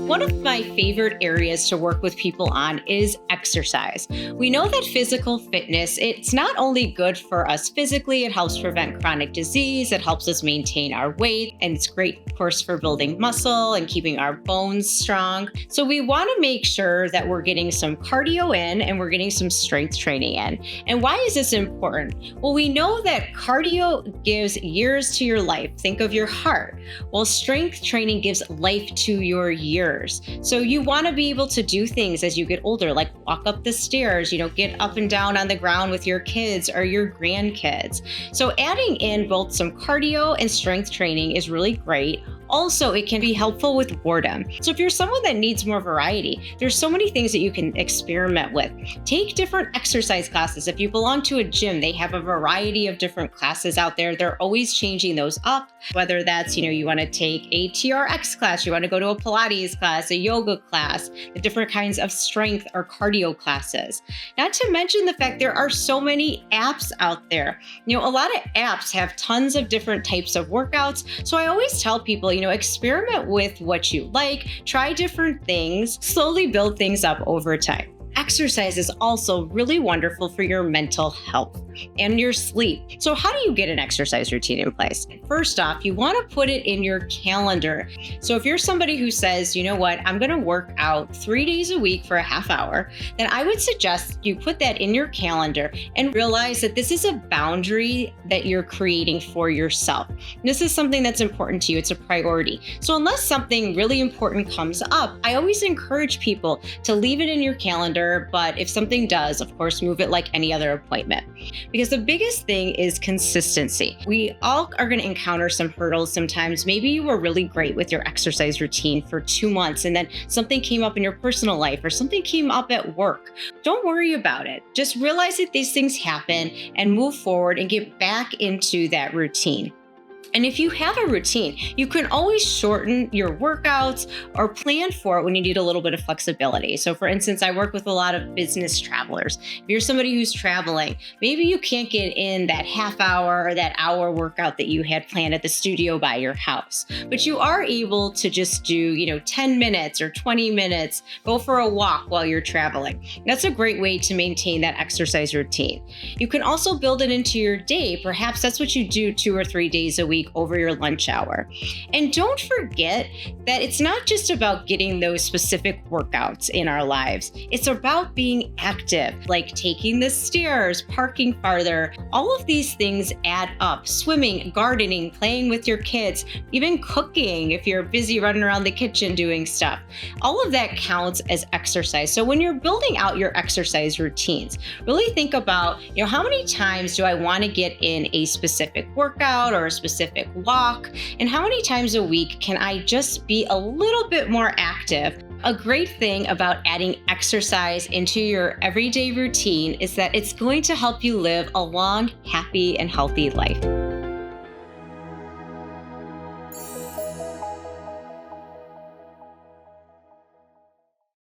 One of my favorite areas to work with people on is exercise. We know that physical fitness, it's not only good for us physically, it helps prevent chronic disease, it helps us maintain our weight, and it's great, of course, for building muscle and keeping our bones strong. So we want to make sure that we're getting some cardio in and we're getting some strength training in. And why is this important? Well, we know that cardio gives years to your life. Think of your heart. Well, strength training gives life to your years. So you want to be able to do things as you get older, like walk up the stairs, get up and down on the ground with your kids or your grandkids. So adding in both some cardio and strength training is really great. Also, it can be helpful with boredom. So if you're someone that needs more variety, there's so many things that you can experiment with. Take different exercise classes. If you belong to a gym, they have a variety of different classes out there. They're always changing those up, whether that's, you want to take a TRX class, you want to go to a Pilates class, a yoga class, the different kinds of strength or cardio classes. Not to mention the fact there are so many apps out there. A lot of apps have tons of different types of workouts. So I always tell people, experiment with what you like, try different things, slowly build things up over time. Exercise is also really wonderful for your mental health and your sleep. So how do you get an exercise routine in place? First off, you want to put it in your calendar. So if you're somebody who says, you know what, I'm going to work out 3 days a week for a half hour, then I would suggest you put that in your calendar and realize that this is a boundary that you're creating for yourself. This is something that's important to you. It's a priority. So unless something really important comes up, I always encourage people to leave it in your calendar. But if something does, of course, move it like any other appointment. Because the biggest thing is consistency. We all are going to encounter some hurdles sometimes. Maybe you were really great with your exercise routine for 2 months and then something came up in your personal life or something came up at work. Don't worry about it. Just realize that these things happen and move forward and get back into that routine. And if you have a routine, you can always shorten your workouts or plan for it when you need a little bit of flexibility. So for instance, I work with a lot of business travelers. If you're somebody who's traveling, maybe you can't get in that half hour or that hour workout that you had planned at the studio by your house, but you are able to just do, 10 minutes or 20 minutes, go for a walk while you're traveling. That's a great way to maintain that exercise routine. You can also build it into your day. Perhaps that's what you do 2 or 3 days a week over your lunch hour. And don't forget that it's not just about getting those specific workouts in our lives. It's about being active, like taking the stairs, parking farther. All of these things add up. Swimming, gardening, playing with your kids, even cooking if you're busy running around the kitchen doing stuff. All of that counts as exercise. So when you're building out your exercise routines, really think about, how many times do I want to get in a specific workout or a specific walk, and how many times a week can I just be a little bit more active? A great thing about adding exercise into your everyday routine is that it's going to help you live a long, happy, and healthy life.